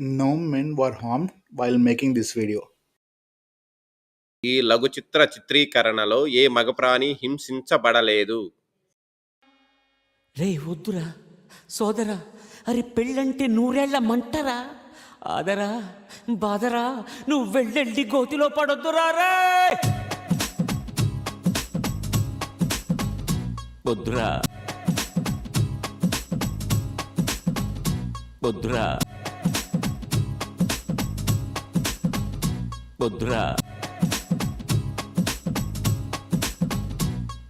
No men were harmed while making this video. ఈ లఘు చిత్ర చిత్రీకరణలో ఏ మగ ప్రాణి హింసించబడలేదు. రే వద్దురా సోదరా, అరే పెళ్ళంటే నూరేళ్ల మంటరా, ఆదరా బాదరా, నువ్వు వెళ్ళెళ్ళి గోతిలో పడొద్దురా రే. వద్దురా వద్దురా వద్దురా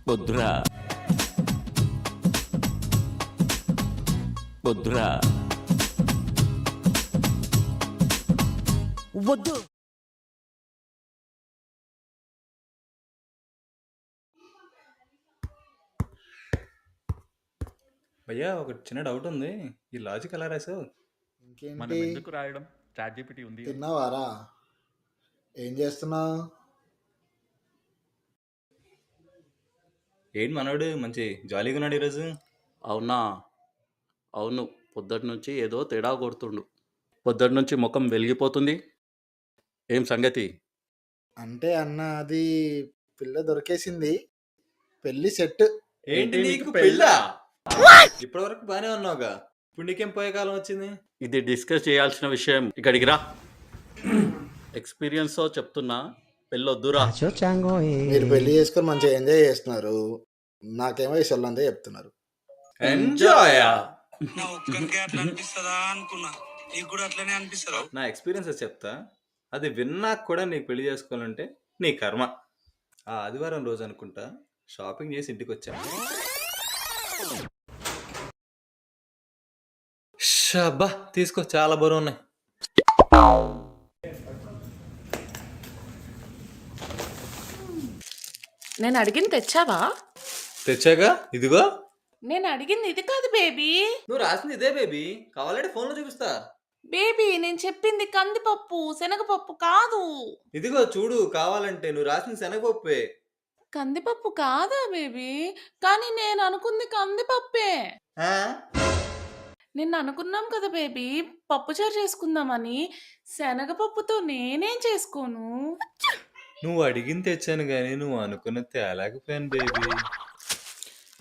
వద్దురా వద్దురా వద్దు. భయ్యా ఒక చిన్న డౌట్ ఉంది, ఈ లాజిక్ ఎలా రాసావు? మనం ఇంకేంటి ఎందుకు రాయడం? చాట్ జీపీటీ ఉంది. తిన్నావారా? ఏం చేస్తున్నావు? ఏంటి మనోడు మంచి జాలీగా ఉన్నాడు ఈరోజు. అవునా? అవును, పొద్దుటి నుంచి ఏదో తేడా కొడుతుండు. పొద్దుటి నుంచి ముఖం వెలిగిపోతుంది. ఏం సంగతి? అంటే అన్న అది పిల్ల దొరికేసింది, పెళ్లి సెట్. ఏంటి నీకు పెళ్ళా? ఇప్పటి వరకు బానే ఉన్నావుగా, ఇప్పుడు నీకేం పోయే కాలం వచ్చింది? ఇది డిస్కస్ చేయాల్సిన విషయం. ఇక్కడికి రా. ఎక్స్పీరియన్స్తో చెప్తున్నా, పెళ్ళొద్దురా. మీరు పెళ్లి చేసుకొని మంచిగా ఎంజాయ్ చేస్తున్నారు, నాకేమో ఈ సొల్లంతా చెప్తున్నారు. ఎంజాయ్. నా ఒక్కరికే అట్లా అనిపిస్తుందా అనుకున్నా, నీకు కూడా అట్లనే అనిపిస్తుందా? నా ఎక్స్పీరియన్సెస్ చెప్తా, అది విన్నాక కూడా నీకు పెళ్లి చేసుకోవాలంటే నీ కర్మ. ఆ ఆదివారం రోజు అనుకుంటా షాపింగ్ చేసి ఇంటికి వచ్చా. షబ్బా తీసుకో, చాలా బరువు ఉన్నాయి. నేను అడిగింది తెచ్చావా? తెచ్చాగా, ఇదిగో. నేను అడిగింది ఇది కాదు బేబీ. నువ్వు రాసింది ఇదే బేబీ, కావాలంటే ఫోన్లో చూపిస్తా. బేబీ నేను చెప్పింది కందిపప్పు శనగపప్పు కాదు. ఇదిగో చూడు, కావాలంటే. నువ్వు రాసింది శనగపప్పే. కందిపప్పు కాదా బేబీ? కానీ నేను అనుకుంది కందిపప్పే. ఆ? నిన్న అనుకున్నాం కదా బేబీ పప్పుచారు చేసుకుందామని, శనగపప్పుతో నేనేం చేసుకోను. నువ్వు అడిగింది తెచ్చాను కానీ నువ్వు అనుకున్నది తేలేకపోయాను బేబీ.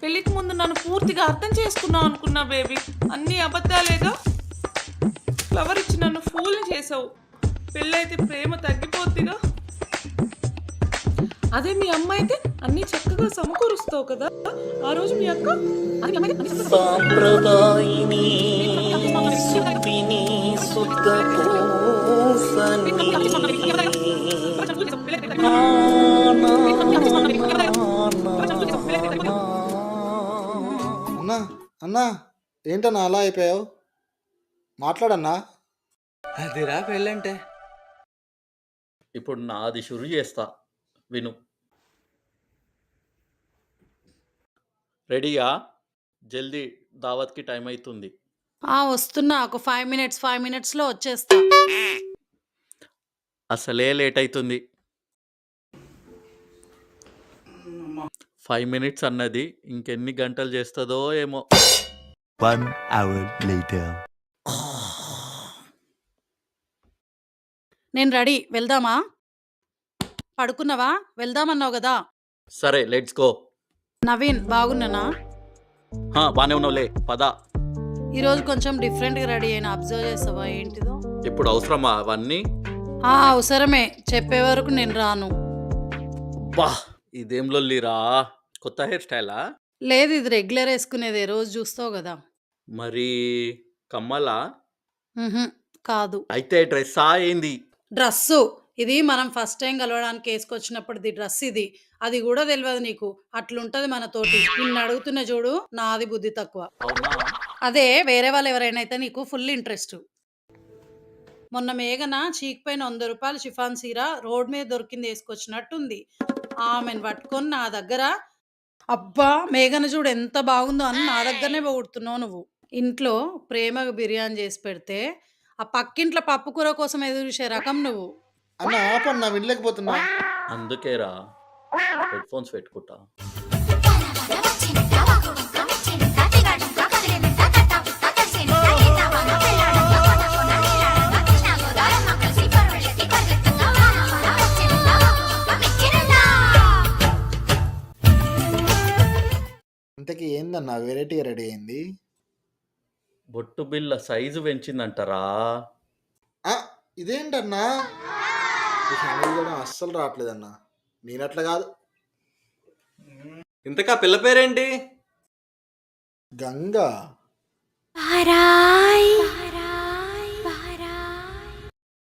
పెళ్లికి ముందు నన్ను పూర్తిగా అర్థం చేసుకున్నావు అనుకున్నా బేబీ, అన్ని అబద్ధాలేగా. ఫ్లవర్ ఇచ్చి నన్ను ఫూల్ని చేసావు. పెళ్ళైతే ప్రేమ తగ్గిపోద్దిగా. అదే మీ అమ్మ అయితే అన్ని చక్కగా సమకూరుస్తావు కదా. ఆ రోజు మీ అక్క అన్నా అన్నా ఏంటన్నా అలా అయిపోయావు? మాట్లాడన్నా. అదిరా పెళ్ళంటే. ఇప్పుడు నాది షురు చేస్తా, విను. రెడీయా? జల్దీ, దావత్కి టైం అవుతుంది. వస్తున్నా, ఒక 5 మినిట్స్లో వచ్చేస్తా. అసలే లేట్ అవుతుంది. 5 మినిట్స్ అన్నది ఇంకెన్ని గంటలు చేస్తుందో ఏమో. 1 hour later. నేను రెడీ, వెళ్దామా? పడుకున్నావా? వెళ్దామన్నావు కదా. సరే, లెట్స్ గో. నవీన్ బాగున్నానా? బానే ఉన్నావులే, పద. ఈరోజు కొంచెం డిఫరెంట్గా రెడీ అయినా, అబ్జర్వ్ చేస్తావా ఏంటిదో? ఇప్పుడు అవసరమా అవన్నీ? అవసరమే, చెప్పే వరకు నేను రాను. బా, ఇదేం లొల్లిరా? కొత్త హెయిర్ స్టైలా? లేదు, ఇది రెగ్యులర్ వేసుకునేదే, రోజు చూస్తావు కదా. మరి కమ్మలా? కాదు. అయితే డ్రెస్సా ఏంది? డ్రస్సు ఇది, మనం ఫస్ట్ టైం కలవడానికి వేసుకొచ్చినప్పటిది డ్రెస్ ఇది. అది కూడా తెలియదు నీకు, అట్లుంటది మనతోటి. నిన్ను అడుగుతున్న చూడు, నాది బుద్ధి తక్కువ. అవునా? అదే వేరే వాళ్ళు ఎవరైనా అయితే నీకు ఫుల్ ఇంట్రెస్ట్. మొన్న మేఘన చీక్ పైన 100 రూపాయలు షిఫాన్ సీరా రోడ్ మీద దొరికింది వేసుకొచ్చినట్టుంది. ఆమెను పట్టుకొని నా దగ్గర, అబ్బా మేఘన చూడు ఎంత బాగుందో అని నా దగ్గరనే పొగుడుతున్నావు నువ్వు. ఇంట్లో ప్రేమగా బిర్యానీ చేసి పెడితే ఆ పక్కింట్లో పప్పు కూర కోసం ఎదురు చూసే రకం నువ్వు. అన్న ఆపన్నా, వినలేకపోతున్నా. అందుకేరా హెడ్ ఫోన్స్ పెట్టుకుంటా. బర్త్డేకి ఏందన్నా వెరైటీగా రెడీ అయింది? బొట్టు బిళ్ళ సైజు పెంచిందంటారా? ఆ! ఇదేంటన్నా? ఈ హ్యాండిల్ చేయడం అస్సలు రావట్లేదన్నా. నేనట్లా కాదు. ఇంతకా పిల్ల పేరేంటి? గంగా. హాయ్